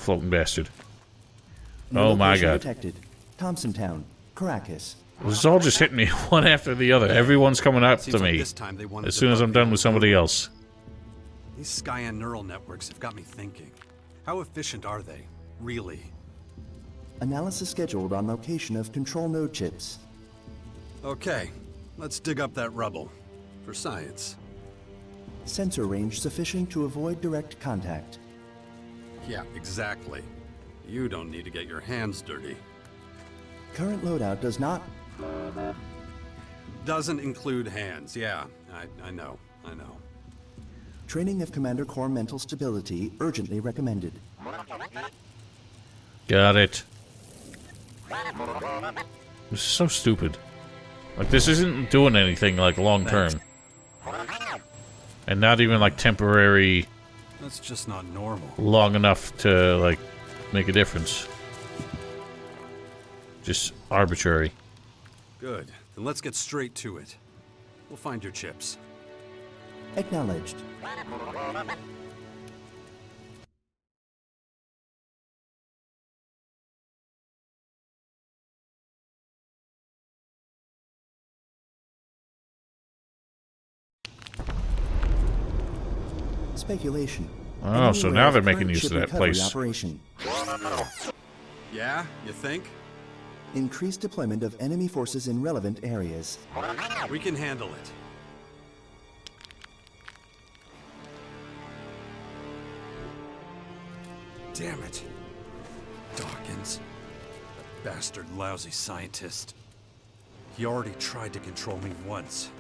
floating bastard. Oh my god. Detected. Thompson Town, Caracas. This is all just hitting me one after the other. Everyone's coming up to me as soon as I'm done with somebody else. These Skyand neural networks have got me thinking. How efficient are they, really? Analysis scheduled on location of control node chips. Okay, let's dig up that rubble. For science. Sensor range sufficient to avoid direct contact. Yeah, exactly. You don't need to get your hands dirty. Current loadout does not... Doesn't include hands, yeah. I know. Training of Commander Core mental stability urgently recommended. Got it. This is so stupid. Like, this isn't doing anything, like, long-term. And not even, like, temporary... That's just not normal. Long enough to, like, make a difference. Just arbitrary. Good. Then let's get straight to it. We'll find your chips. Acknowledged. Speculation. Oh, so now they're making use of that place. Operation. Yeah, you think? Increased deployment of enemy forces in relevant areas. We can handle it. Damn it. Dawkins. That bastard lousy scientist. He already tried to control me once.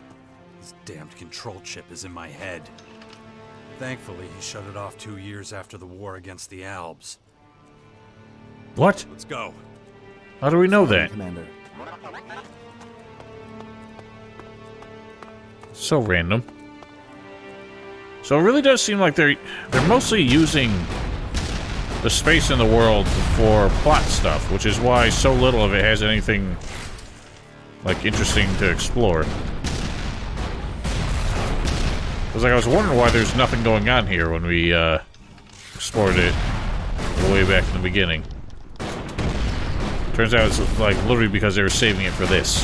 His damned control chip is in my head. Thankfully, he shut it off 2 years after the war against the Albs. What? Let's go. How do we know that? Commander. So random. So it really does seem like they're mostly using the space in the world for plot stuff, which is why so little of it has anything like interesting to explore. Because like I was wondering why there's nothing going on here when we explored it way back in the beginning. Turns out it's like literally because they were saving it for this.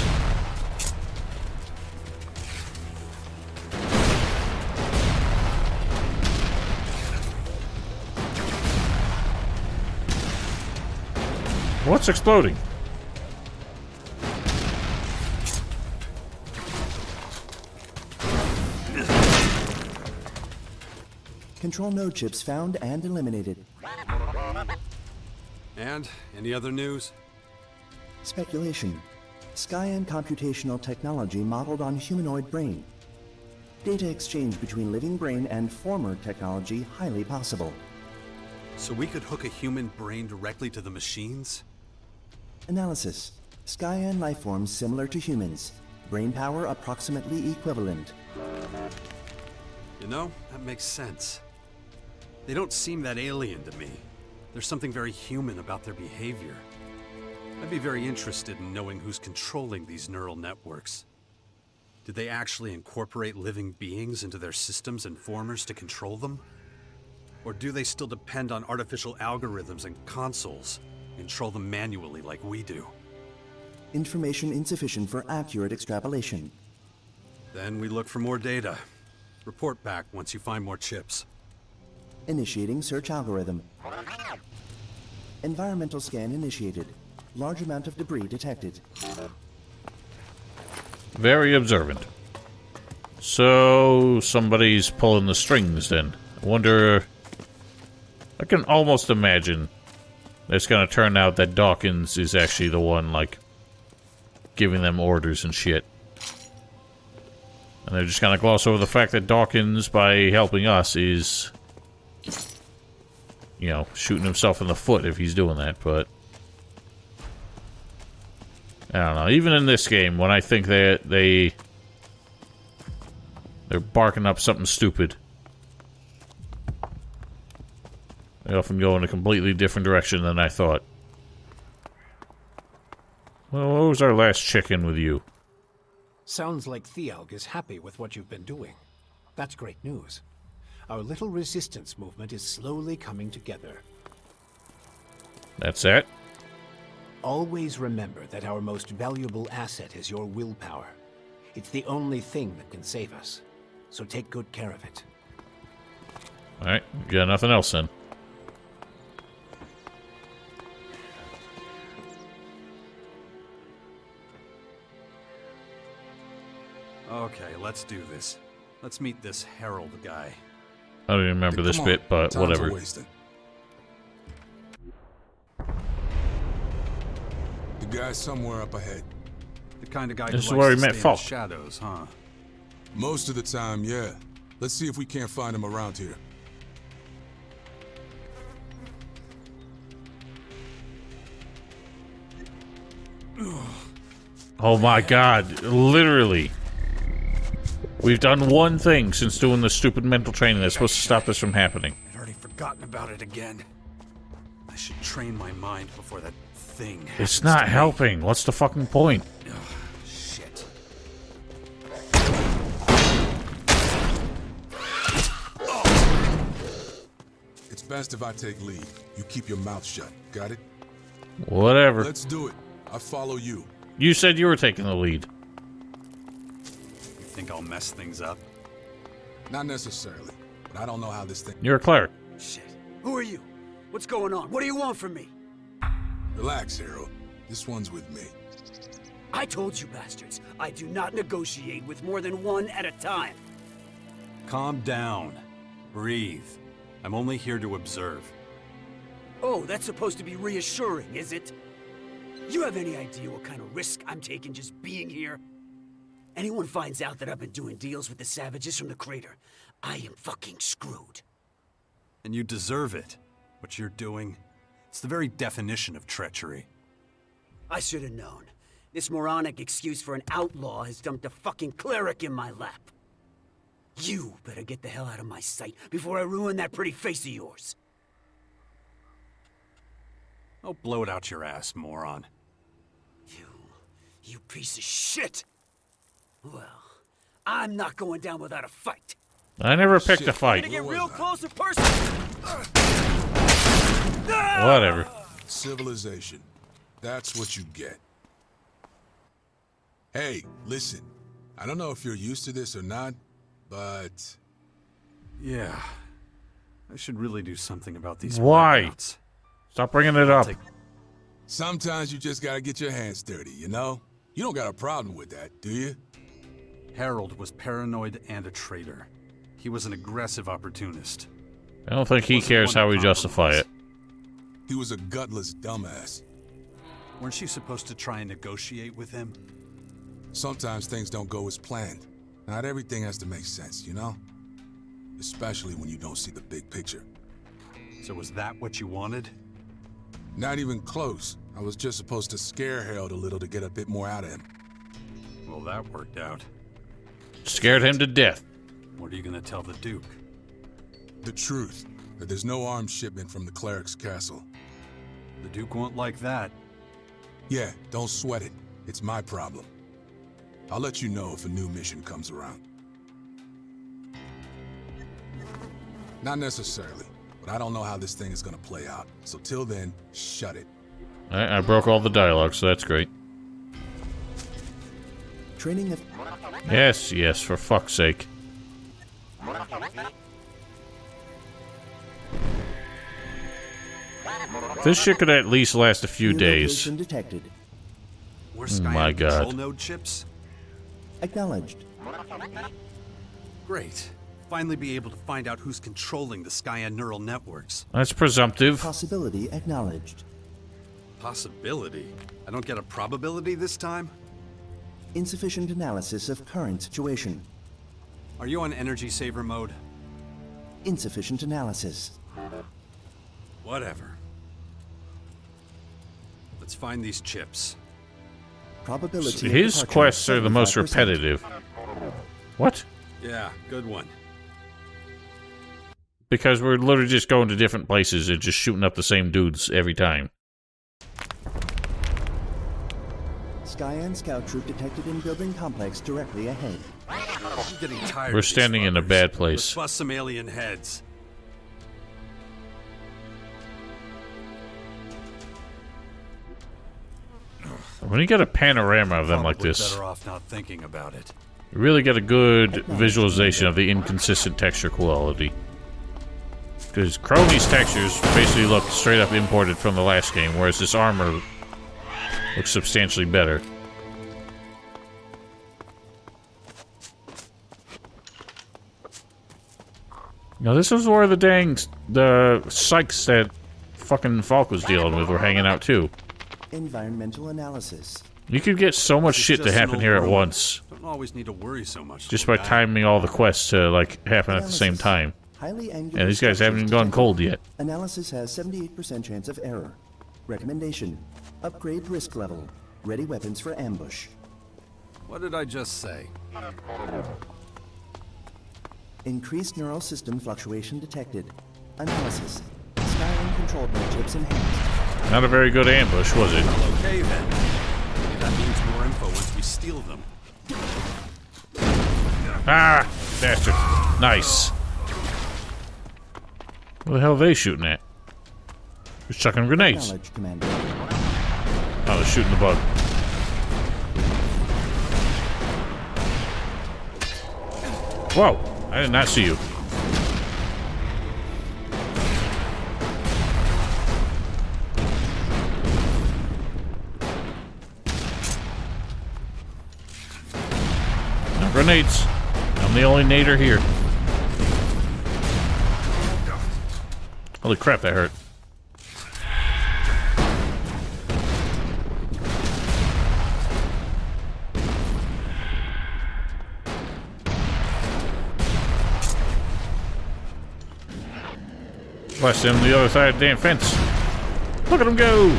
What's exploding? Control node chips found and eliminated. And any other news? Speculation. Skyand computational technology modeled on humanoid brain. Data exchange between living brain and former technology highly possible. So we could hook a human brain directly to the machines? Analysis. Skyan lifeforms similar to humans. Brain power approximately equivalent. You know, that makes sense. They don't seem that alien to me. There's something very human about their behavior. I'd be very interested in knowing who's controlling these neural networks. Did they actually incorporate living beings into their systems and formers to control them? Or do they still depend on artificial algorithms and consoles, control them manually like we do? Information insufficient for accurate extrapolation. Then we look for more data. Report back once you find more chips. Initiating search algorithm. Environmental scan initiated. Large amount of debris detected. Very observant. So, somebody's pulling the strings then. I wonder... I can almost imagine it's gonna turn out that Dawkins is actually the one, like, giving them orders and shit. And they're just gonna gloss over the fact that Dawkins, by helping us, is... you know, shooting himself in the foot if he's doing that, but... I don't know. Even in this game, when I think they're barking up something stupid, they often go in a completely different direction than I thought. Well, what was our last check-in with you? Sounds like Thealg is happy with what you've been doing. That's great news. Our little resistance movement is slowly coming together. That's it. Always remember that our most valuable asset is your willpower. It's the only thing that can save us. So take good care of it. Alright, you got nothing else then. Okay, let's do this. Let's meet this Herald guy. I don't even remember this bit, but whatever. The guy's somewhere up ahead. The kind of guy This is who where likes we to met stay in the Falk. shadows, huh? Most of the time, yeah. Let's see if we can't find him around here. Oh my god, literally. We've done one thing since doing the stupid mental training that's supposed to stop this from happening. I'd already forgotten about it again. I should train my mind before that thing happens. It's not to me. helping. What's the fucking point? Ugh, shit. It's best if I take lead. You keep your mouth shut. Got it? Whatever. Let's do it. I follow you. You said you were taking the lead. You think I'll mess things up? Not necessarily, but I don't know how this thing... You're a cleric. Shit. Who are you? What's going on? What do you want from me? Relax, Hero. This one's with me. I told you bastards, I do not negotiate with more than one at a time. Calm down. Breathe. I'm only here to observe. Oh, that's supposed to be reassuring, is it? You have any idea what kind of risk I'm taking just being here? Anyone finds out that I've been doing deals with the savages from the crater, I am fucking screwed. And you deserve it. What you're doing, it's the very definition of treachery. I should have known. This moronic excuse for an outlaw has dumped a fucking cleric in my lap. You better get the hell out of my sight before I ruin that pretty face of yours. Oh, blow it out your ass, moron. You piece of shit! Well, I'm not going down without a fight. I never picked a Gonna fight. get real close in person! Whatever. Civilization. That's what you get. Hey, listen. I don't know if you're used to this or not, but... Yeah. I should really do something about these Why? blackouts. Stop bringing it up. Sometimes you just gotta get your hands dirty, you know? You don't got a problem with that, do you? Harold was paranoid and a traitor. He was an aggressive opportunist. I don't think he cares how we justify it. He was a gutless dumbass. Weren't you supposed to try and negotiate with him? Sometimes things don't go as planned. Not everything has to make sense, you know? Especially when you don't see the big picture. So was that what you wanted? Not even close. I was just supposed to scare Harold a little to get a bit more out of him. Well, that worked out. Scared him to death. What are you gonna tell the Duke? The truth, that there's no arms shipment from the Cleric's castle. The Duke won't like that. Yeah, don't sweat it. It's my problem. I'll let you know if a new mission comes around. Not necessarily, but I don't know how this thing is gonna play out. So till then, shut it. I broke all the dialogue, so that's great. Training of... Yes, yes, for fuck's sake. This shit could at least last a few New days. location detected. We're Oh my Skyands God. control node chips? Acknowledged. Great. Finally be able to find out who's controlling the Skyand neural networks. That's presumptive. Possibility acknowledged. Possibility? I don't get a probability this time? Insufficient analysis of current situation. Are you on energy saver mode? Insufficient analysis. Whatever. Let's find these chips. Probability of His departure, quests are the most 75%. repetitive. What? Yeah, good one. Because we're literally just going to different places and just shooting up the same dudes every time. Skyan scout troop detected in building complex directly ahead. I'm getting tired We're of these standing in a fuckers. bad place. Let's bust some alien heads. When you get a panorama of them like Probably this, better off not thinking about it. you really get a good visualization of the inconsistent texture quality. Because CRONY's textures basically look straight up imported from the last game, whereas this armor looks substantially better. Now this is where the psychs that fucking Falk was dealing with were hanging out too. Environmental analysis. You could get so much It's shit to just an happen old here at road. once, Don't always need to worry so much. just by little guy. timing all the quests to like happen at the same Analysis. time. Highly angular And these guys haven't even structures gone cold yet. Analysis has 78% chance of error. Recommendation: upgrade risk level. Ready weapons for ambush. What did I just say? Increased neural system fluctuation detected. Analysis: Skyand controlled by chips enhanced. Not a very good ambush, was it? Okay then. Maybe that means more info once we steal them. Ah! Bastard. Nice. What the hell are they shooting at? They're chucking grenades. Knowledge, Commander. Oh, they're shooting the bug. Whoa! I did not see you. No grenades. I'm the only nader here. Holy crap, that hurt. Blast him the other side of the damn fence. Look at him go!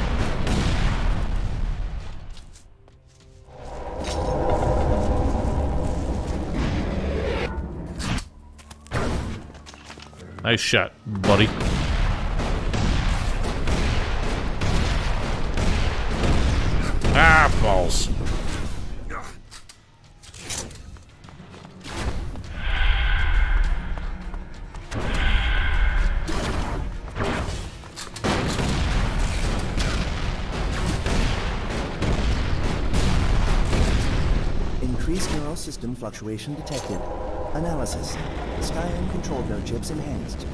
Nice shot, buddy. Ah, balls. Increased neural system fluctuation detected. Analysis: Skyand controlled node chips enhanced.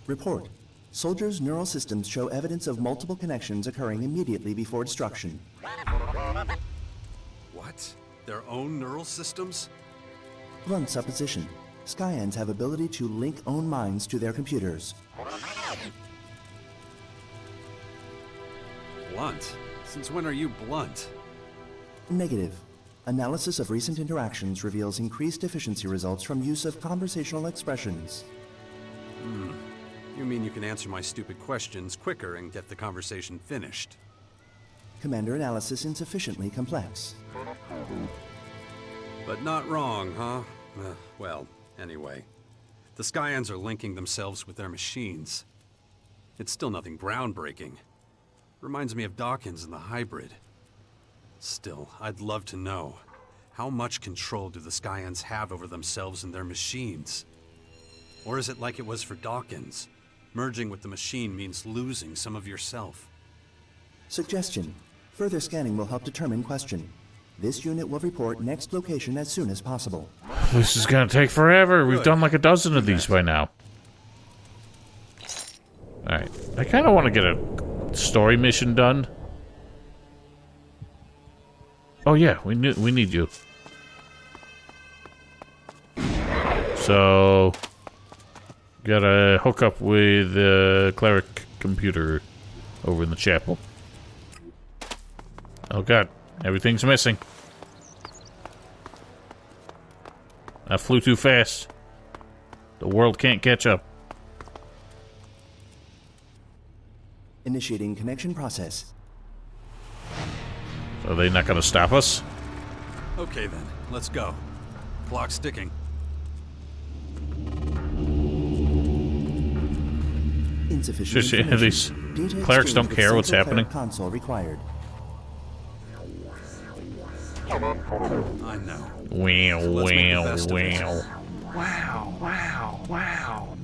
Report: soldiers' neural systems show evidence of multiple connections occurring immediately before destruction. What? Their own neural systems? Blunt supposition: Skyands have ability to link own minds to their computers. Blunt? Since when are you blunt? Negative. Analysis of recent interactions reveals increased efficiency results from use of conversational expressions. You mean you can answer my stupid questions quicker and get the conversation finished? Commander, analysis insufficiently complex. But not wrong, huh? Well, anyway. The Skyands are linking themselves with their machines. It's still nothing groundbreaking. Reminds me of Dawkins and the hybrid. Still, I'd love to know. How much control do the Skyands have over themselves and their machines? Or is it like it was for Dawkins? Merging with the machine means losing some of yourself. Suggestion: further scanning will help determine question. This unit will report next location as soon as possible. This is gonna take forever. We've Good. done like a dozen of these by now. Alright. I kind of want to get a story mission done. Oh yeah, we need you. So... gotta hook up with the Cleric computer over in the chapel. Oh god, everything's missing. I flew too fast. The world can't catch up. Initiating connection process. Are they not gonna stop us? Okay then, let's go. Clock's ticking. Insufficient Just, yeah, information. these Data clerics exchange don't with care what's central happening. cleric console required. I know. Wow, Let's make the wow, best of it. wow.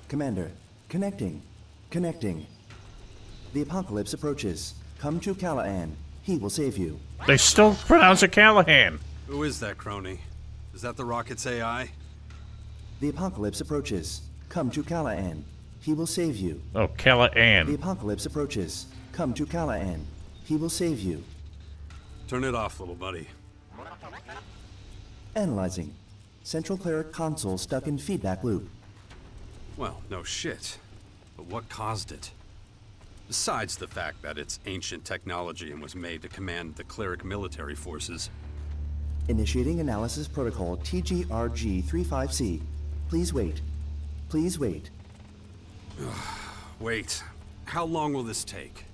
Commander, connecting. Connecting. The apocalypse approaches. Come to Callahan. He will save you. They still pronounce it Callahan. Who is that, Crony? Is that the rocket's AI? The apocalypse approaches. Come to Callahan. He will save you. Oh, The Callahan. apocalypse approaches. Come to Callahan. He will save you. Turn it off, little buddy. Analyzing. Central Cleric console stuck in feedback loop. Well, no shit. But what caused it? Besides the fact that it's ancient technology and was made to command the Cleric military forces. Initiating analysis protocol TGRG-35C. Please wait. Please wait. Wait. How long will this take?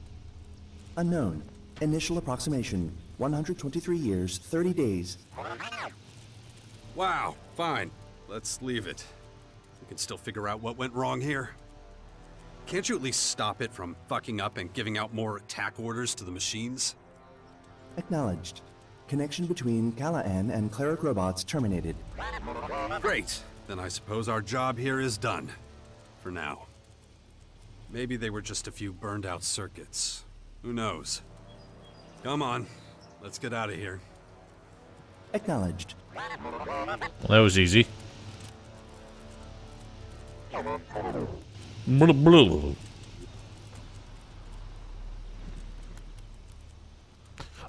Unknown. Initial approximation. 123 years, 30 days. Wow, fine. Let's leave it. We can still figure out what went wrong here. Can't you at least stop it from fucking up and giving out more attack orders to the machines? Acknowledged. Connection between Callahan and Cleric robots terminated. Great. Then I suppose our job here is done. For now. Maybe they were just a few burned out circuits. Who knows? Come on. Let's get out of here. Acknowledged. Well, that was easy. Blah, blah.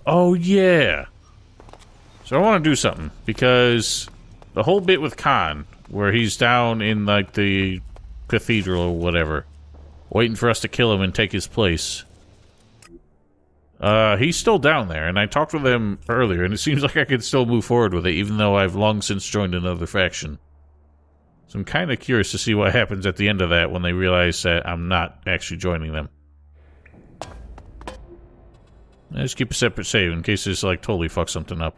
Oh, yeah. So I want to do something, because the whole bit with Khan, where he's down in, like, the cathedral or whatever, waiting for us to kill him and take his place. He's still down there, and I talked with him earlier, and it seems like I could still move forward with it, even though I've long since joined another faction. So I'm kind of curious to see what happens at the end of that when they realize that I'm not actually joining them. Let's keep a separate save in case this, like, totally fucks something up.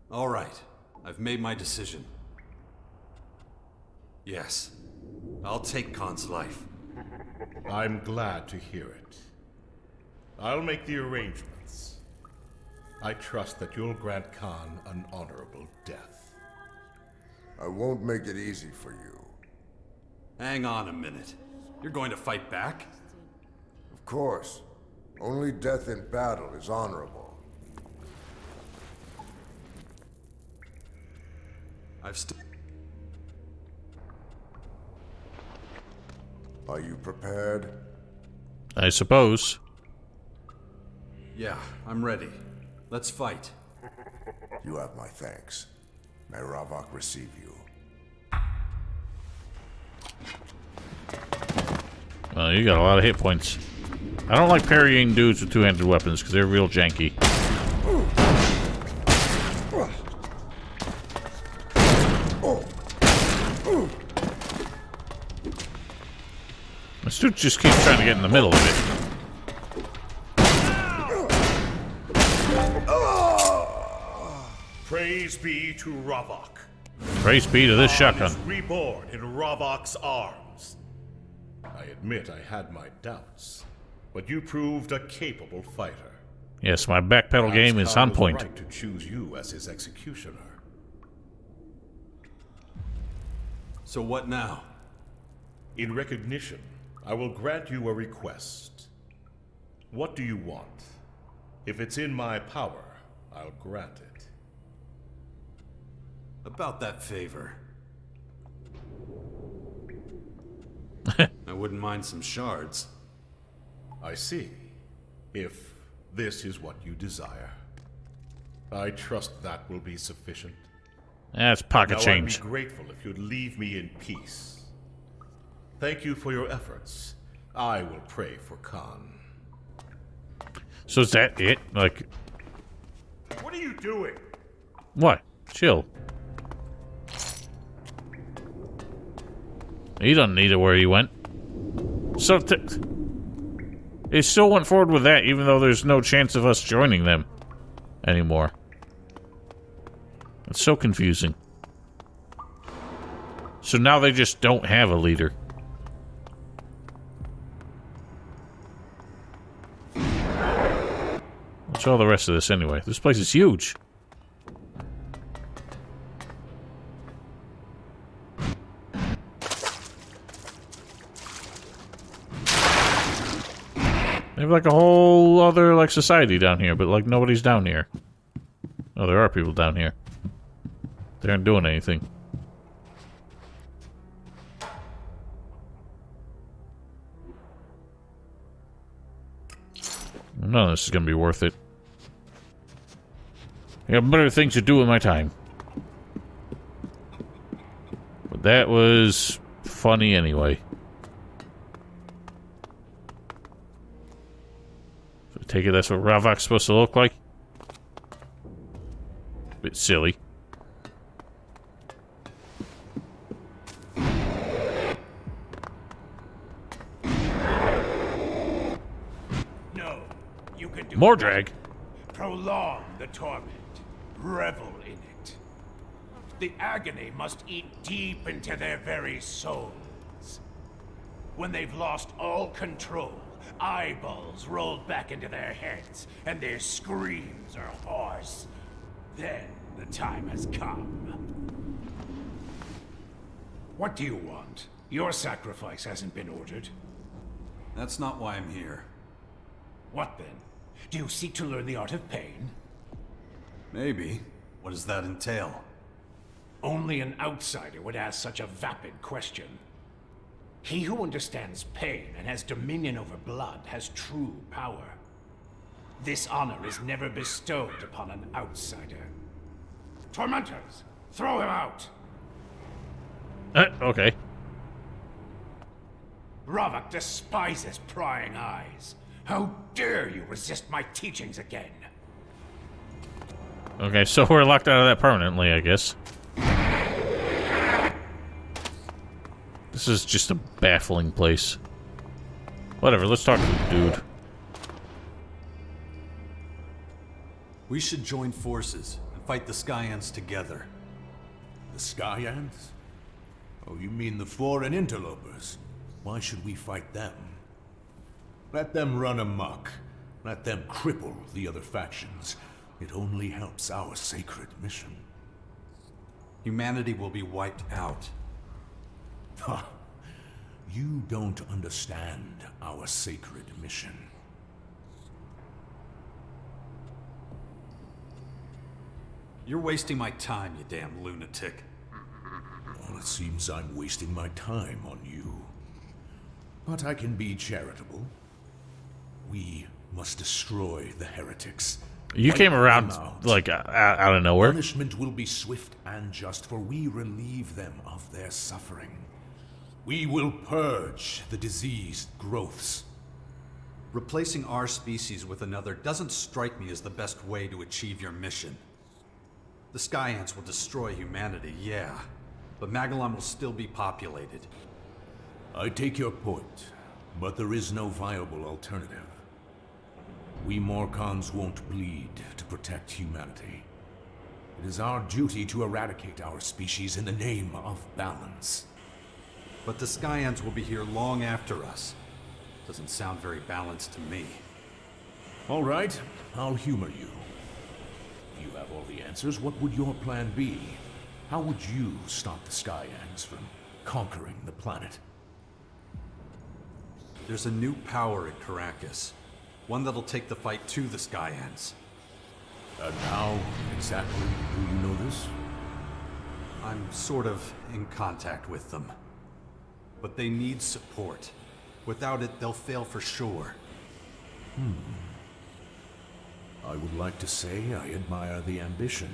All right. I've made my decision. Yes. I'll take Khan's life. I'm glad to hear it. I'll make the arrangements. I trust that you'll grant Khan an honorable death. I won't make it easy for you. Hang on a minute. You're going to fight back? Of course. Only death in battle is honorable. Are you prepared? I suppose. Yeah, I'm ready. Let's fight. You have my thanks. May Ravok receive you. Well, you got a lot of hit points. I don't like parrying dudes with two-handed weapons because they're real janky. This dude just keeps trying to get in the middle of it. Praise be to Ravok. Praise be to this shotgun. Is reborn in Ravok's arms. I admit I had my doubts, but you proved a capable fighter. Yes, my backpedal game is Khan on point. was right to choose you as his executioner. So what now? In recognition, I will grant you a request. What do you want? If it's in my power, I'll grant it. About that favor. I wouldn't mind some shards. I see. If this is what you desire. I trust that will be sufficient. That's pocket change. I'd be grateful if you'd leave me in peace. Thank you for your efforts. I will pray for Khan. So is that it? Like... What are you doing? What? Chill. He doesn't need it where he went. So, it still went forward with that, even though there's no chance of us joining them anymore. It's so confusing. So now they just don't have a leader. Let's What's all the rest of this anyway? This place is huge. They have like a whole other like society down here, but like nobody's down here. Oh, there are people down here. They aren't doing anything. None of this is gonna be worth it. I got better things to do with my time. But that was funny anyway. So I take it that's what Ravok's supposed to look like? Bit silly. No, you can do More drag. Prolong the torment. Revel in it. The agony must eat deep into their very souls. When they've lost all control, eyeballs rolled back into their heads, and their screams are hoarse. Then the time has come. What do you want? Your sacrifice hasn't been ordered. That's not why I'm here. What then? Do you seek to learn the art of pain? Maybe. What does that entail? Only an outsider would ask such a vapid question. He who understands pain and has dominion over blood has true power. This honor is never bestowed upon an outsider. Tormentors, throw him out! Okay. Ravok despises prying eyes. How dare you resist my teachings again? Okay, so we're locked out of that permanently, I guess. This is just a baffling place. Whatever, let's talk to the dude. We should join forces and fight the Skyands together. The Skyans? Oh, you mean the foreign interlopers? Why should we fight them? Let them run amok. Let them cripple the other factions. It only helps our sacred mission. Humanity will be wiped out. Ha! You don't understand our sacred mission. You're wasting my time, you damn lunatic. Well, it seems I'm wasting my time on you. But I can be charitable. We must destroy the heretics. You came around, like, out of nowhere. Punishment will be swift and just, for we relieve them of their suffering. We will purge the diseased growths. Replacing our species with another doesn't strike me as the best way to achieve your mission. The Skyants will destroy humanity, yeah, but Magalan will still be populated. I take your point, but there is no viable alternative. We Morkons won't bleed to protect humanity. It is our duty to eradicate our species in the name of balance. But the Skyans will be here long after us. Doesn't sound very balanced to me. All right, I'll humor you. You have all the answers. What would your plan be? How would you stop the Skyans from conquering the planet? There's a new power at Caracas. One that'll take the fight to the Skyans. And how exactly do you know this? I'm sort of in contact with them. But they need support. Without it, they'll fail for sure. I would like to say I admire the ambition,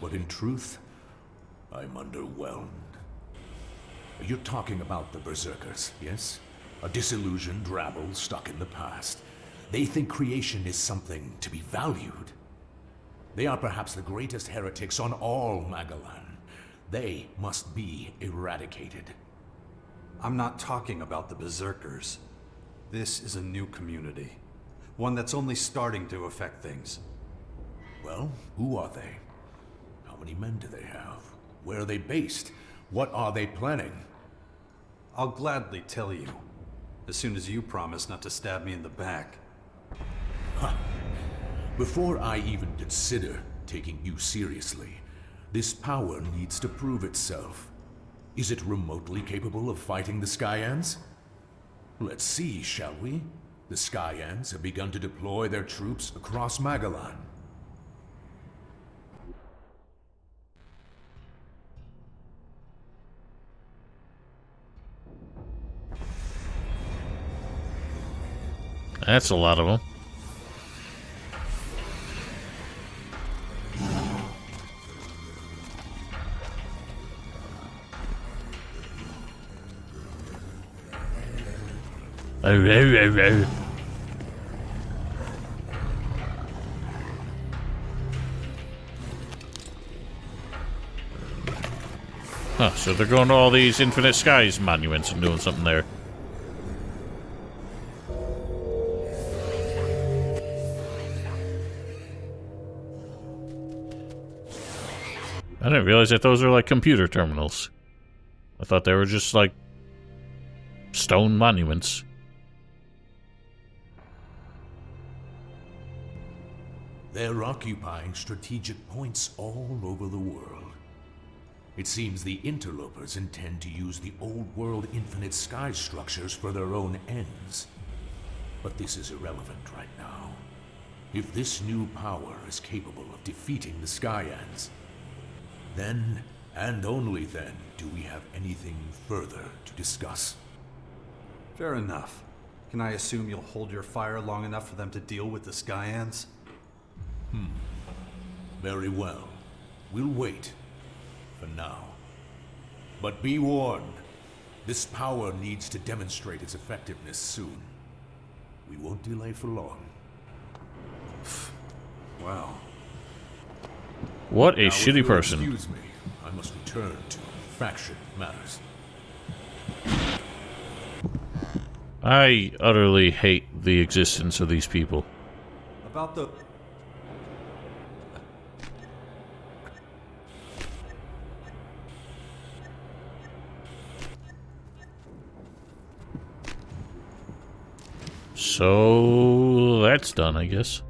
but in truth, I'm underwhelmed. You're talking about the Berserkers, yes? A disillusioned rabble stuck in the past. They think creation is something to be valued. They are perhaps the greatest heretics on all Magalan. They must be eradicated. I'm not talking about the Berserkers. This is a new community. One that's only starting to affect things. Well, who are they? How many men do they have? Where are they based? What are they planning? I'll gladly tell you, as soon as you promise not to stab me in the back. Before I even consider taking you seriously, this power needs to prove itself. Is it remotely capable of fighting the Skyands? Let's see, shall we? The Skyands have begun to deploy their troops across Magalan. That's a lot of them. Huh, so they're going to all these Infinite Skies monuments and doing something there. I didn't realize that those are like computer terminals. I thought they were just like stone monuments. They're occupying strategic points all over the world. It seems the interlopers intend to use the old world infinite sky structures for their own ends. But this is irrelevant right now. If this new power is capable of defeating the Skyans, then, and only then, do we have anything further to discuss. Fair enough. Can I assume you'll hold your fire long enough for them to deal with the Skyans? Very well. We'll wait. For now. But be warned. This power needs to demonstrate its effectiveness soon. We won't delay for long. Wow. What a Now, if shitty you'll person. Excuse me. I must return to faction matters. I utterly hate the existence of these people. About the... So that's done, I guess.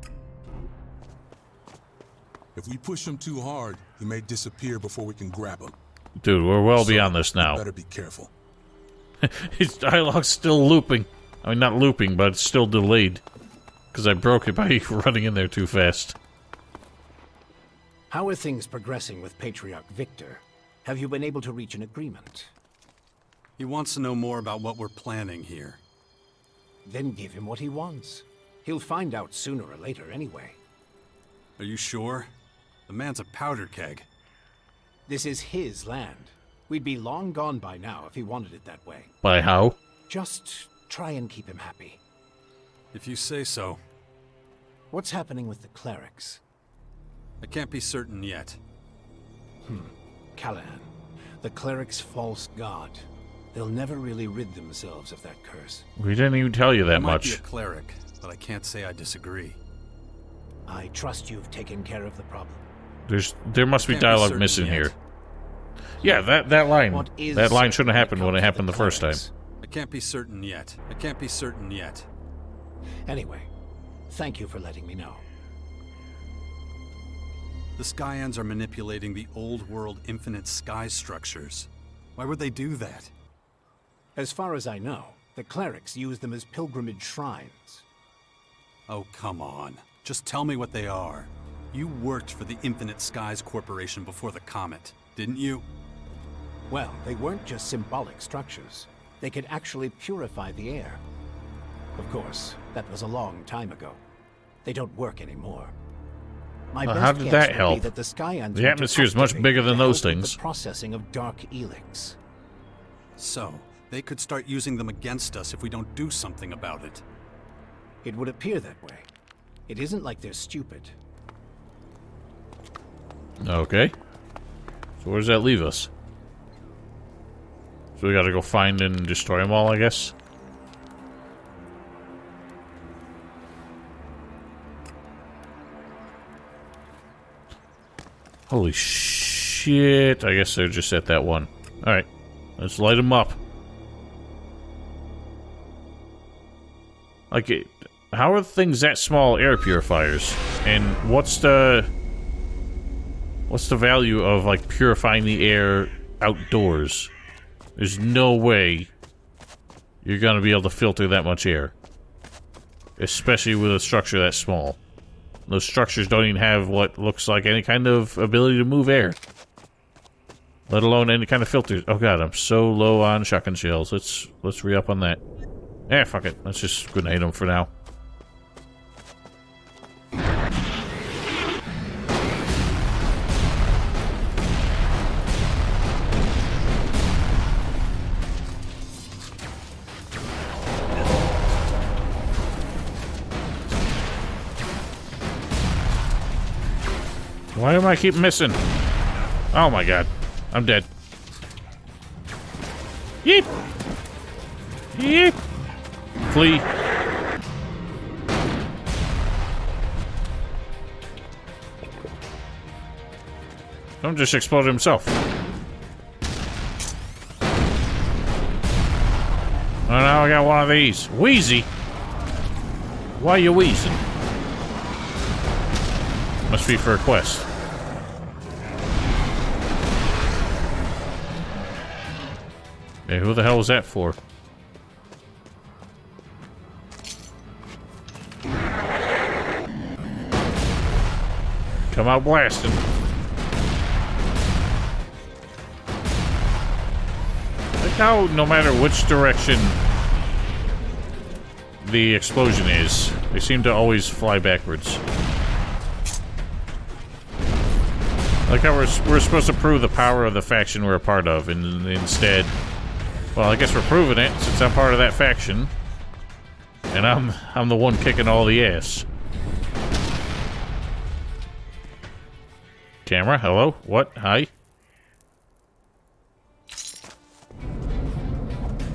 If we push him too hard, he may disappear before we can grab him. Dude, we're well beyond this You now. better be careful. His dialogue's still looping. I mean, not looping, but it's still delayed. Because I broke it by running in there too fast. How are things progressing with Patriarch Victor? Have you been able to reach an agreement? He wants to know more about what we're planning here. Then give him what he wants. He'll find out sooner or later anyway. Are you sure? The man's a powder keg. This is his land. We'd be long gone by now if he wanted it that way. By how? Just try and keep him happy. If you say so. What's happening with the clerics? I can't be certain yet. Callahan, the cleric's false god. They'll never really rid themselves of that curse. We didn't even tell you that I might be much. a cleric, but I can't say I disagree. I trust you've taken care of the problem. There must be Can't be dialogue certain missing yet. here. Yeah, that line. What is That line certain shouldn't have happened when when it it comes to happened the the first time. clerics? I can't be certain yet. I can't be certain yet. Anyway, thank you for letting me know. The Skyans are manipulating the old world infinite sky structures. Why would they do that? As far as I know, the clerics use them as pilgrimage shrines. Oh, come on. Just tell me what they are. You worked for the Infinite Skies Corporation before the comet, didn't you? Well, they weren't just symbolic structures. They could actually purify the air. Of course, that was a long time ago. They don't work anymore. My Well, best how did guess that would be help? that the Skyans The were to atmosphere is much activate bigger than to those help with things. The processing of dark ELEX. So, they could start using them against us if we don't do something about it. It would appear that way. It isn't like they're stupid. Okay. So where does that leave us? So we gotta go find and destroy them all, I guess? Holy shit. I guess they're just at that one. Alright. Let's light them up. Like, how are things that small air purifiers? And what's the value of, like, purifying the air outdoors? There's no way you're gonna be able to filter that much air. Especially with a structure that small. Those structures don't even have what looks like any kind of ability to move air. Let alone any kind of filters. Oh god, I'm so low on shotgun shells. Let's re-up on that. Eh, fuck it. Let's just grenade them for now. Why am I keep missing? Oh my god. I'm dead. Yeep! Yeep! Flee. Don't just explode himself. Oh, now I got one of these. Wheezy? Why are you wheezing? Must be for a quest. Hey, who the hell was that for? Come out blasting. Like how no matter which direction the explosion is, they seem to always fly backwards. Like how we're supposed to prove the power of the faction we're a part of, and instead... Well, I guess we're proving it, since I'm part of that faction. And I'm the one kicking all the ass. Camera, hello? What? Hi?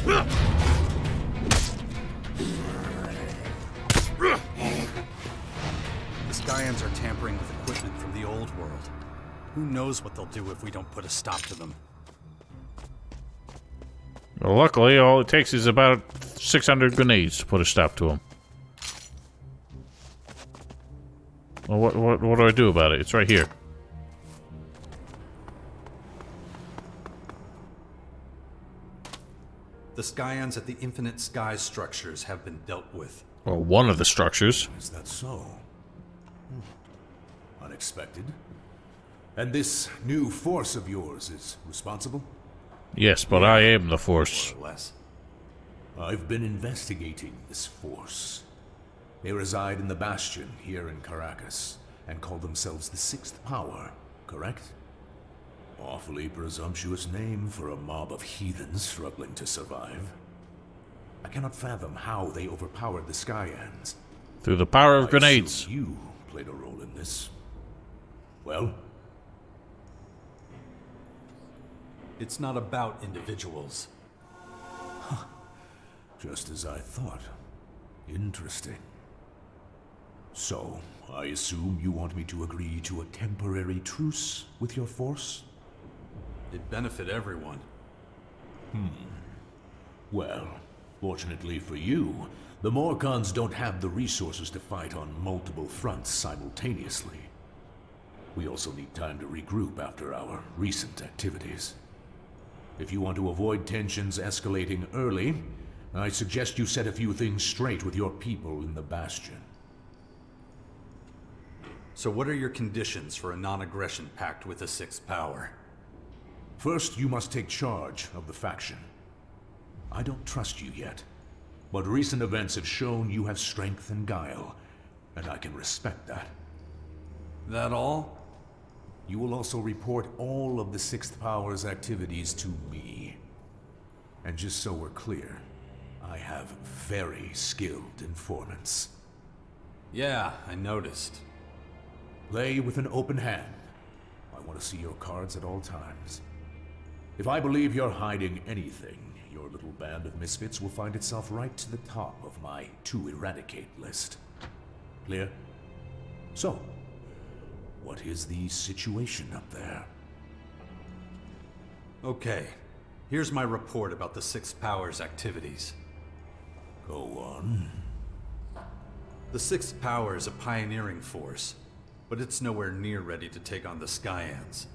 The Skyands are tampering with equipment from the old world. Who knows what they'll do if we don't put a stop to them. Well, luckily, all it takes is about 600 grenades to put a stop to them. Well, what do I do about it? It's right here. The Skyands at the Infinite Skies structures have been dealt with. Well, one of the structures. Is that so? Unexpected. And this new force of yours is responsible? Yes, but I am the Force. More or less. I've been investigating this force. They reside in the Bastion here in Caracas, and call themselves the Sixth Power, correct? Awfully presumptuous name for a mob of heathens struggling to survive. I cannot fathom how they overpowered the Skyans. Through the power of I grenades. assume you played a role in this. Well? It's not about individuals. Just as I thought. Interesting. So, I assume you want me to agree to a temporary truce with your force? It'd benefit everyone. Well, fortunately for you, the Morkons don't have the resources to fight on multiple fronts simultaneously. We also need time to regroup after our recent activities. If you want to avoid tensions escalating early, I suggest you set a few things straight with your people in the Bastion. So what are your conditions for a non-aggression pact with the Sixth Power? First, you must take charge of the faction. I don't trust you yet, but recent events have shown you have strength and guile, and I can respect that. That all? You will also report all of the Sixth Power's activities to me. And just so we're clear, I have very skilled informants. Yeah, I noticed. Play with an open hand. I want to see your cards at all times. If I believe you're hiding anything, your little band of misfits will find itself right to the top of my to-eradicate list. Clear? So, what is the situation up there? Okay, here's my report about the Sixth Power's activities. Go on. The Sixth Power is a pioneering force, but it's nowhere near ready to take on the Skyands.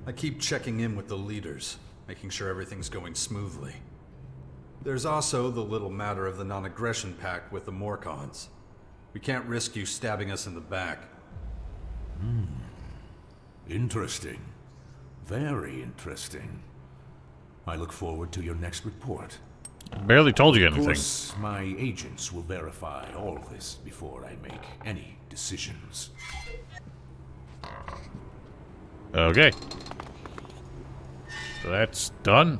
I keep checking in with the leaders, making sure everything's going smoothly. There's also the little matter of the non-aggression pact with the Morkons. We can't risk you stabbing us in the back. Interesting. Very interesting. I look forward to your next report. Barely told you anything. Of course, my agents will verify all this before I make any decisions. Okay. So that's done.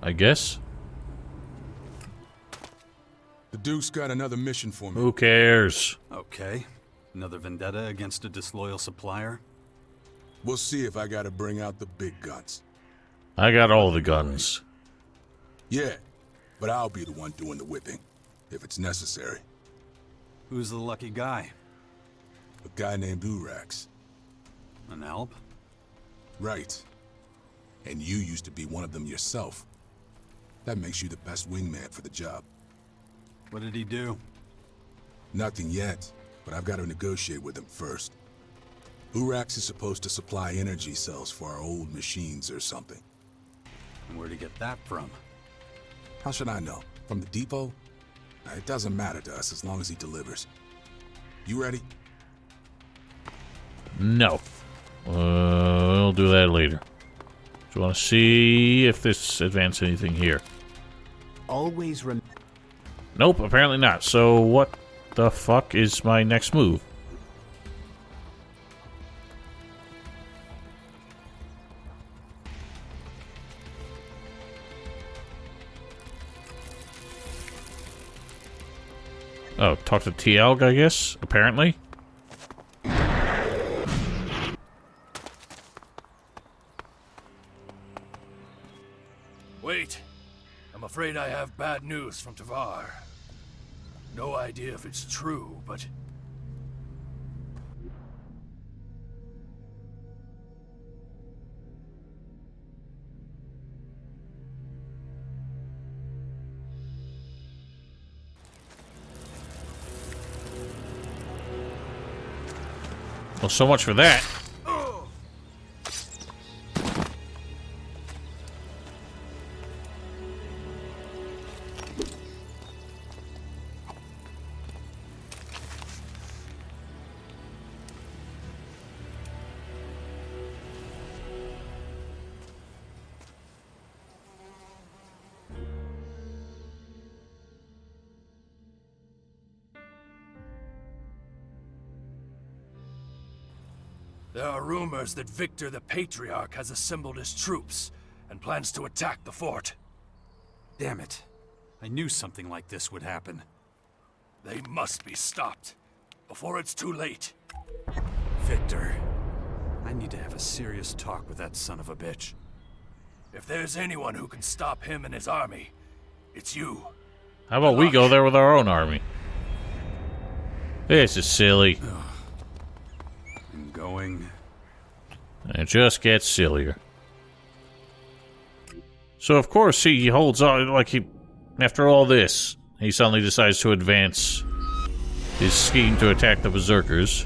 I guess. The Duke's got another mission for me. Who cares? Okay. Another vendetta against a disloyal supplier? We'll see if I gotta bring out the big guns. I got all the guns. Yeah, but I'll be the one doing the whipping, if it's necessary. Who's the lucky guy? A guy named Urax. An Alp? Right. And you used to be one of them yourself. That makes you the best wingman for the job. What did he do? Nothing yet, but I've got to negotiate with him first. Urax is supposed to supply energy cells for our old machines or something. And where'd he get that from? How should I know? From the depot? It doesn't matter to us as long as he delivers. You ready? No. We'll do that later. Do you want to see if this advances anything here? Always Nope, apparently not. So what the fuck is my next move? Oh, talk to TL, I guess, apparently. Wait. I'm afraid I have bad news from Tavar. No idea if it's true, but... Well, so much for that. There are rumors that Victor the Patriarch has assembled his troops and plans to attack the fort. Damn it. I knew something like this would happen. They must be stopped before it's too late. Victor. I need to have a serious talk with that son of a bitch. If there's anyone who can stop him and his army, it's you. How about we go there with our own army? This is silly. I'm going. And it just gets sillier. So of course he holds on, like after all this, he suddenly decides to advance his scheme to attack the Berserkers.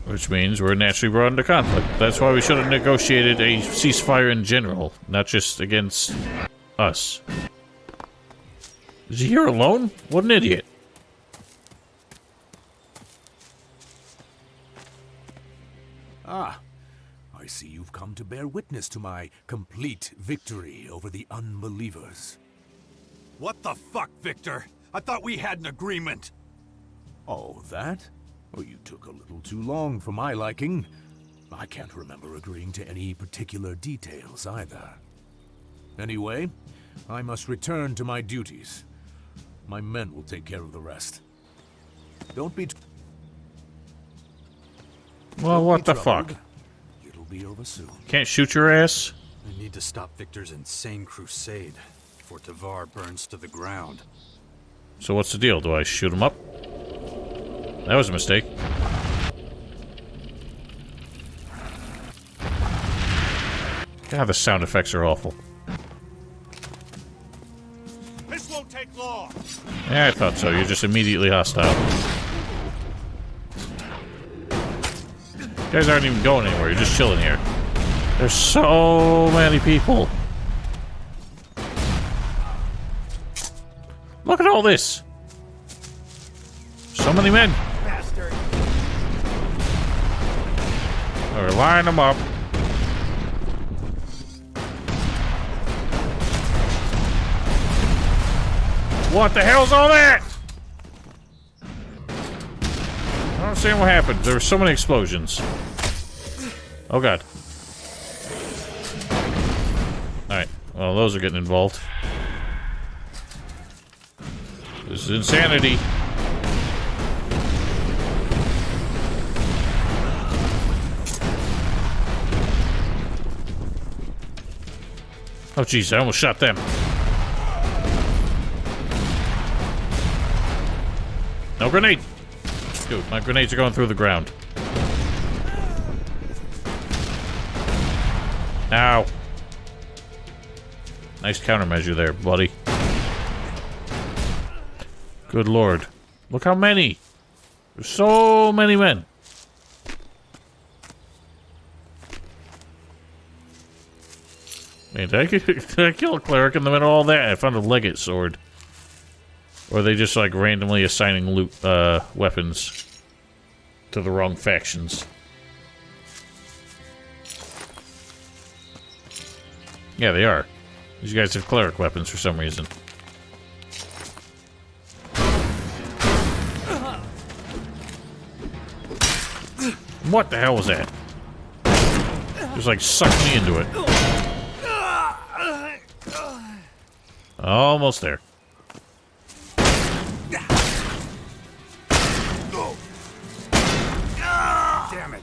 Which means we're naturally brought into conflict. That's why we should have negotiated a ceasefire in general, not just against us. Is he here alone? What an idiot. Ah, I see you've come to bear witness to my complete victory over the unbelievers. What the fuck, Victor? I thought we had an agreement. Oh, that? Well, you took a little too long for my liking. I can't remember agreeing to any particular details either. Anyway, I must return to my duties. My men will take care of the rest. Don't be... Well, what the fuck? It'll be over soon. Can't shoot your ass? I need to stop Victor's insane crusade before Tavar burns to the ground. So what's the deal? Do I shoot him up? That was a mistake. God, the sound effects are awful. This won't take long. Yeah, I thought so. You're just immediately hostile. guys aren't even going anywhere. You're just chilling here. There's so many people. Look at all this. So many men. Bastard. All right, line them up. What the hell's all that? I don't understand what happened. There were so many explosions. Oh god. Alright, well those are getting involved. This is insanity. Oh jeez, I almost shot them. No grenade! Dude, my grenades are going through the ground. Ow. Nice countermeasure there, buddy. Good lord. Look how many! There's so many men. Man, did I kill a cleric in the middle of all that? I found a legate sword. Or are they just like randomly assigning loot weapons to the wrong factions? Yeah, they are. These guys have cleric weapons for some reason. What the hell was that? Just like sucked me into it. Almost there. Damn it.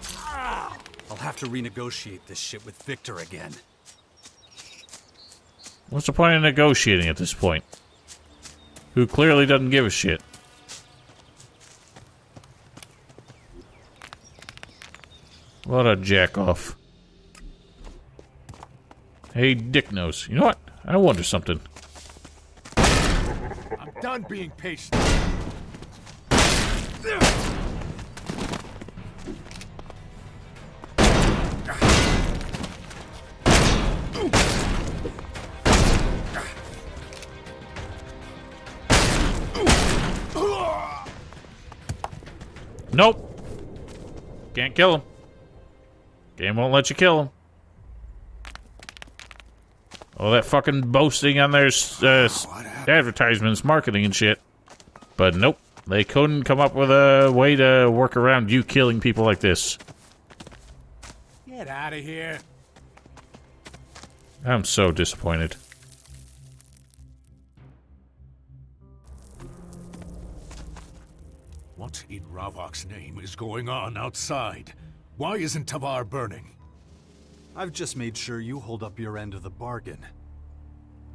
I'll have to renegotiate this shit with Victor again. What's the point of negotiating at this point? Who clearly doesn't give a shit. What a jack-off. Hey, Dick Nose. You know what? I wonder something. I'm done being patient. Nope. Can't kill him. Game won't let you kill him. All that fucking boasting on their advertisements, marketing and shit. But nope. They couldn't come up with a way to work around you killing people like this. Get out of here. I'm so disappointed. What in Ravok's name is going on outside? Why isn't Tavar burning? I've just made sure you hold up your end of the bargain.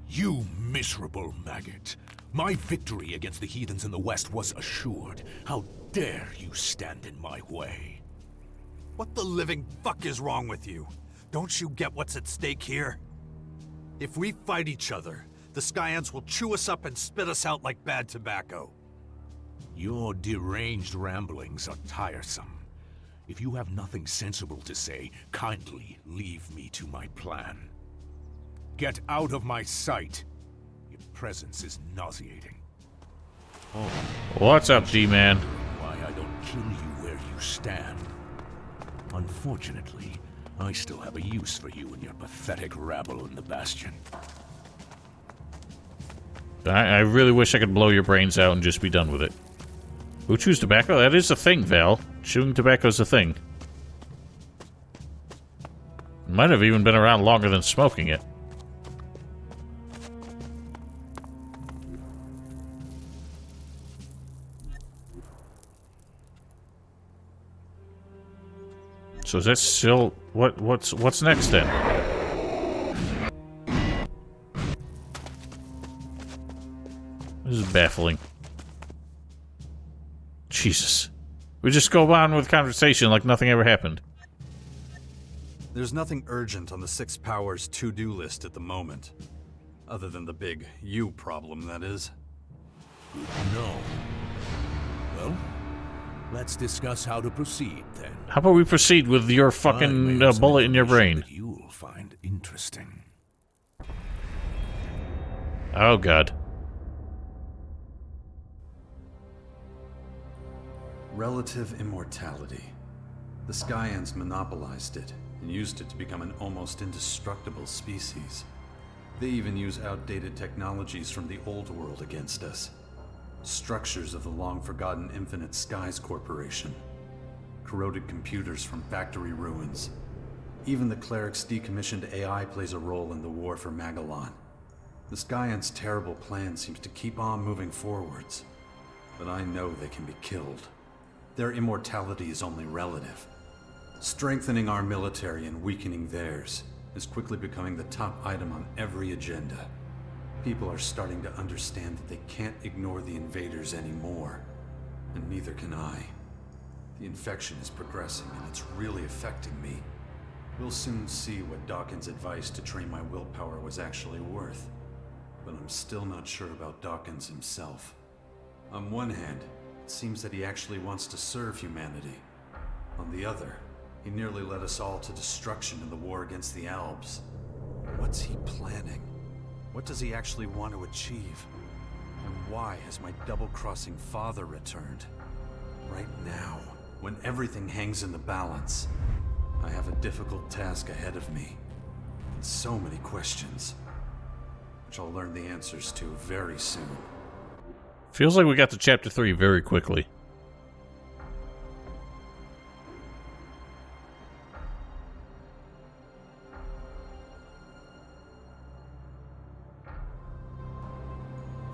You miserable maggot. My victory against the heathens in the west was assured. How dare you stand in my way? What the living fuck is wrong with you? Don't you get what's at stake here? If we fight each other, the Skyands will chew us up and spit us out like bad tobacco. Your deranged ramblings are tiresome. If you have nothing sensible to say, kindly leave me to my plan. Get out of my sight. Your presence is nauseating. Oh, what's up, D-Man? Why I don't kill you where you stand. Unfortunately, I still have a use for you and your pathetic rabble in the Bastion. I really wish I could blow your brains out and just be done with it. Who chews tobacco? That is a thing, Val. Chewing tobacco's a thing. Might have even been around longer than smoking it. So is that still what's next then? This is baffling. Jesus. We just go on with conversation like nothing ever happened. There's nothing urgent on the Six Powers to-do list at the moment. Other than the big you problem, that is. No. Well, Let's discuss how to proceed, then. How about we proceed with your fucking bullet in your brain? That you'll find interesting. Oh, God. Relative immortality. The Skyands monopolized it and used it to become an almost indestructible species. They even use outdated technologies from the old world against us. Structures of the long-forgotten Infinite Skies Corporation. Corroded computers from factory ruins. Even the Cleric's decommissioned AI plays a role in the war for Magalan. The Skyands' terrible plan seems to keep on moving forwards. But I know they can be killed. Their immortality is only relative. Strengthening our military and weakening theirs is quickly becoming the top item on every agenda. People are starting to understand that they can't ignore the invaders anymore. And neither can I. The infection is progressing and it's really affecting me. We'll soon see what Dawkins' advice to train my willpower was actually worth. But I'm still not sure about Dawkins himself. On one hand, it seems that he actually wants to serve humanity. On the other, he nearly led us all to destruction in the war against the Albs. What's he planning? What does he actually want to achieve? And why has my double-crossing father returned? Right now, when everything hangs in the balance, I have a difficult task ahead of me. And so many questions, which I'll learn the answers to very soon. Feels like we got to chapter 3 very quickly.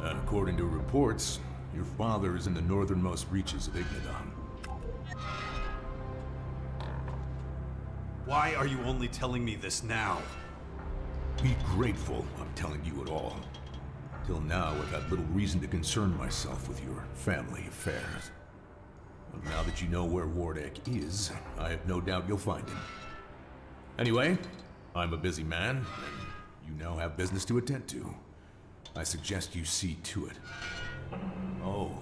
According to reports, your father is in the northernmost reaches of Ignadon. Why are you only telling me this now? Be grateful I'm telling you at all. Till now, I've had little reason to concern myself with your family affairs. But now that you know where Wardek is, I have no doubt you'll find him. Anyway, I'm a busy man, and you now have business to attend to. I suggest you see to it. Oh,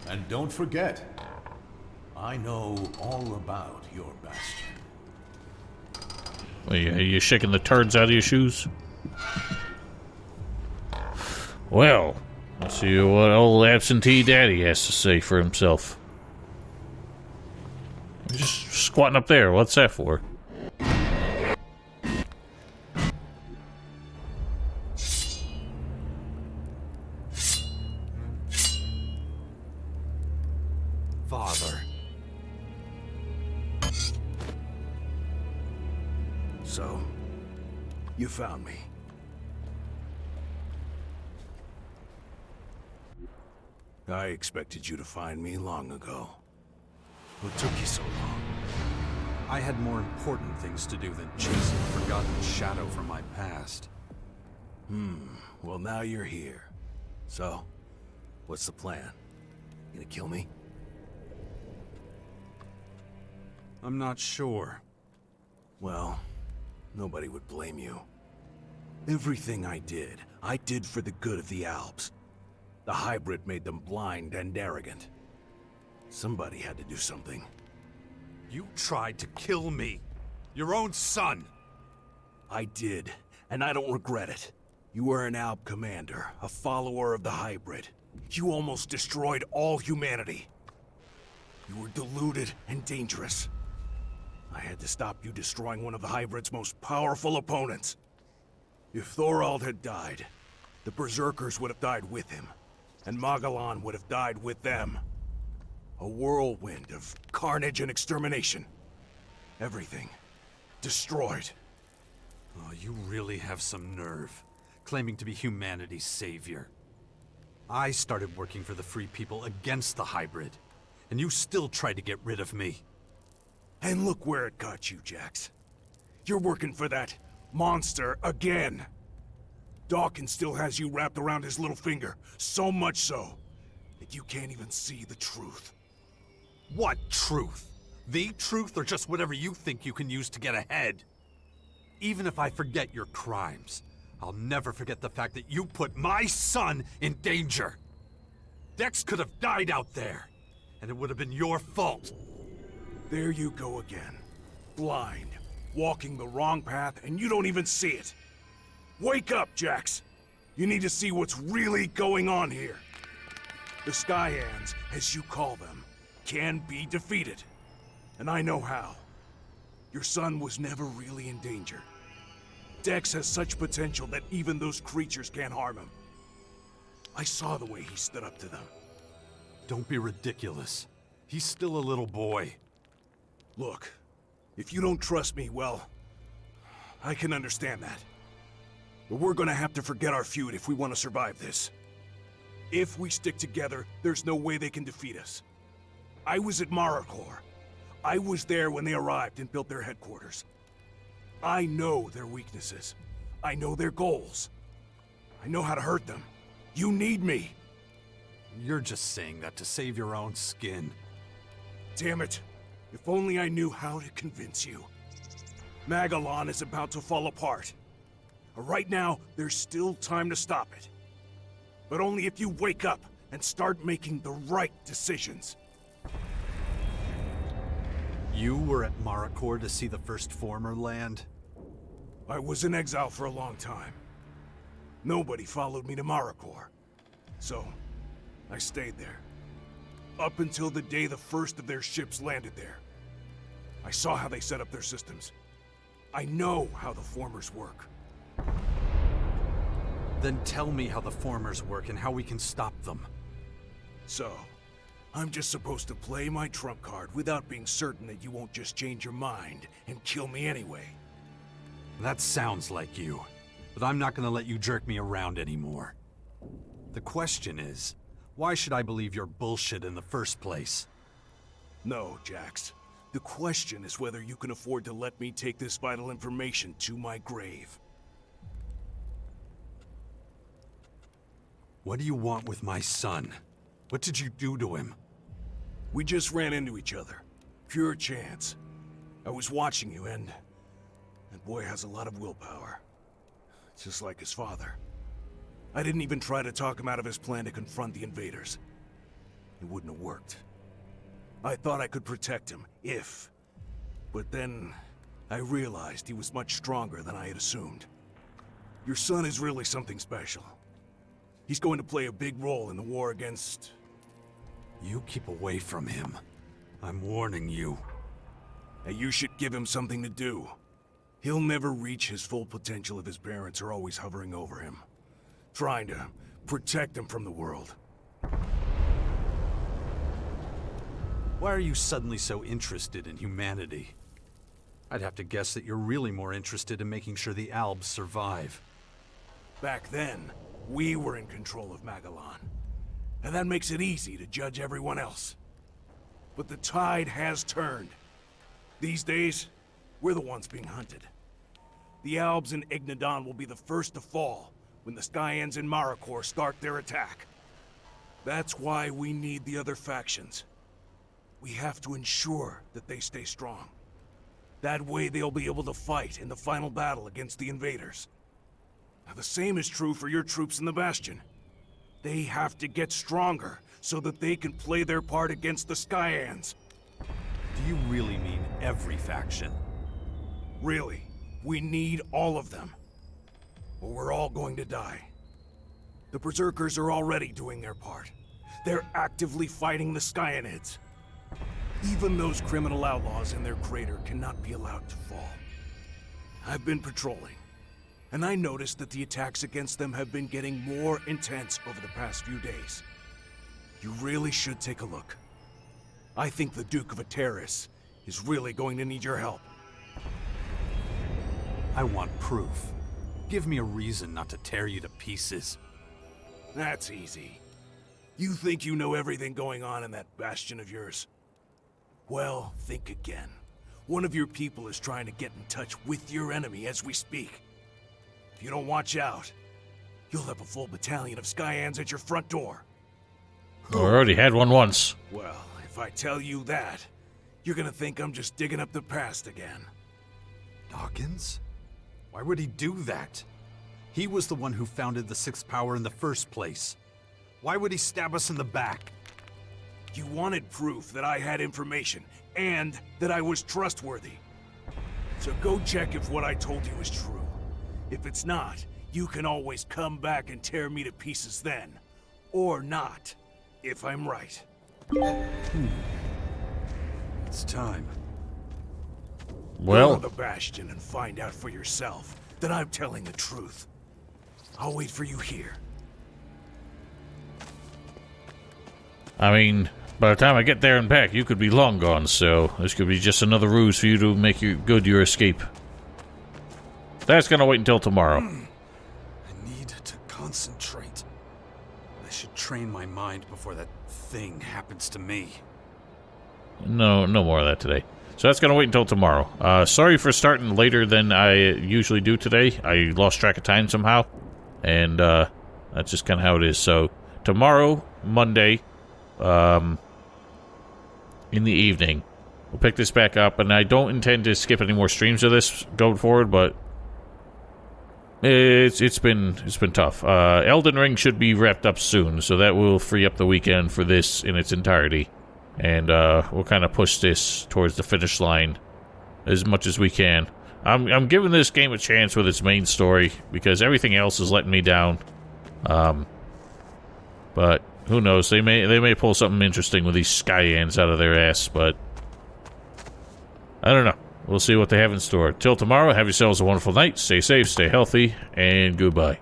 and don't forget, I know all about your bastion. Are you shaking the turds out of your shoes? Well, let's see what old absentee daddy has to say for himself. Just squatting up there, what's that for? Father. So, you found me. I expected you to find me long ago. What took you so long? I had more important things to do than chase a forgotten shadow from my past. Well, now you're here. So, what's the plan? You gonna kill me? I'm not sure. Well, nobody would blame you. Everything I did for the good of the Alps. The hybrid made them blind and arrogant. Somebody had to do something. You tried to kill me. Your own son. I did, and I don't regret it. You were an Alp commander, a follower of the hybrid. You almost destroyed all humanity. You were deluded and dangerous. I had to stop you destroying one of the hybrid's most powerful opponents. If Thorald had died, the Berserkers would have died with him, and Magalan would have died with them. A whirlwind of carnage and extermination. Everything destroyed. Oh, you really have some nerve, claiming to be humanity's savior. I started working for the Free People against the hybrid, and you still tried to get rid of me. And look where it got you, Jax. You're working for that monster again. Dawkins still has you wrapped around his little finger, so much so that you can't even see the truth. What truth? The truth, or just whatever you think you can use to get ahead? Even if I forget your crimes, I'll never forget the fact that you put my son in danger. Dex could have died out there. and it would have been your fault. There you go again. Blind. Walking the wrong path, and you don't even see it. Wake up, Jax! You need to see what's really going on here. The Skyands, as you call them, can be defeated. And I know how. Your son was never really in danger. Dex has such potential that even those creatures can't harm him. I saw the way he stood up to them. Don't be ridiculous. He's still a little boy. Look, if you don't trust me, well, I can understand that. But we're gonna have to forget our feud if we want to survive this. If we stick together, there's no way they can defeat us. I was at Maracor. I was there when they arrived and built their headquarters. I know their weaknesses. I know their goals. I know how to hurt them. You need me. You're just saying that to save your own skin. Damn it. If only I knew how to convince you. Magalan is about to fall apart. Right now, there's still time to stop it. But only if you wake up and start making the right decisions. You were at Maracor to see the first former land? I was in exile for a long time. Nobody followed me to Maracor. So, I stayed there. Up until the day the first of their ships landed there. I saw how they set up their systems. I know how the formers work. Then tell me how the formers work and how we can stop them. So, I'm just supposed to play my trump card without being certain that you won't just change your mind and kill me anyway. That sounds like you, but I'm not gonna let you jerk me around anymore. The question is, why should I believe your bullshit in the first place? No, Jax. The question is whether you can afford to let me take this vital information to my grave. What do you want with my son? What did you do to him? We just ran into each other. Pure chance. I was watching you, and that boy has a lot of willpower. Just like his father. I didn't even try to talk him out of his plan to confront the invaders. It wouldn't have worked. I thought I could protect him, if. But then, I realized he was much stronger than I had assumed. Your son is really something special. He's going to play a big role in the war against... You keep away from him. I'm warning you. And you should give him something to do. He'll never reach his full potential if his parents are always hovering over him. Trying to protect him from the world. Why are you suddenly so interested in humanity? I'd have to guess that you're really more interested in making sure the Albs survive. Back then, we were in control of Magalan. And that makes it easy to judge everyone else. But the tide has turned. These days, we're the ones being hunted. The Albs in Ignadon will be the first to fall when the Skyands in Maracor start their attack. That's why we need the other factions. We have to ensure that they stay strong. That way they'll be able to fight in the final battle against the invaders. Now, the same is true for your troops in the Bastion. They have to get stronger so that they can play their part against the Skyands. Do you really mean every faction? Really, we need all of them. Or we're all going to die. The Berserkers are already doing their part. They're actively fighting the Skyands. Even those criminal outlaws in their crater cannot be allowed to fall. I've been patrolling, and I noticed that the attacks against them have been getting more intense over the past few days. You really should take a look. I think the Duke of Ateris is really going to need your help. I want proof. Give me a reason not to tear you to pieces. That's easy. You think you know everything going on in that bastion of yours? Well, think again. One of your people is trying to get in touch with your enemy as we speak. If you don't watch out, you'll have a full battalion of Skyands at your front door. I already had one once. Well, if I tell you that, you're gonna think I'm just digging up the past again. Dawkins? Why would he do that? He was the one who founded the Sixth Power in the first place. Why would he stab us in the back? You wanted proof that I had information, and that I was trustworthy. So go check if what I told you is true. If it's not, you can always come back and tear me to pieces then. Or not, if I'm right. It's time. Well, Go to the Bastion and find out for yourself that I'm telling the truth. I'll wait for you here. I mean, by the time I get there and back, you could be long gone, so this could be just another ruse for you to make your escape. That's gonna wait until tomorrow. I need to concentrate. I should train my mind before that thing happens to me. No more of that today. So that's gonna wait until tomorrow. Sorry for starting later than I usually do today. I lost track of time somehow, and that's just kind of how it is. So tomorrow, Monday, in the evening, we'll pick this back up, and I don't intend to skip any more streams of this going forward, but it's been tough. Elden Ring should be wrapped up soon, so that will free up the weekend for this in its entirety, and we'll kind of push this towards the finish line as much as we can. I'm giving this game a chance with its main story because everything else is letting me down. But who knows? They may pull something interesting with these Skyands out of their ass, but I don't know. We'll see what they have in store. Till tomorrow, have yourselves a wonderful night. Stay safe, stay healthy, and goodbye.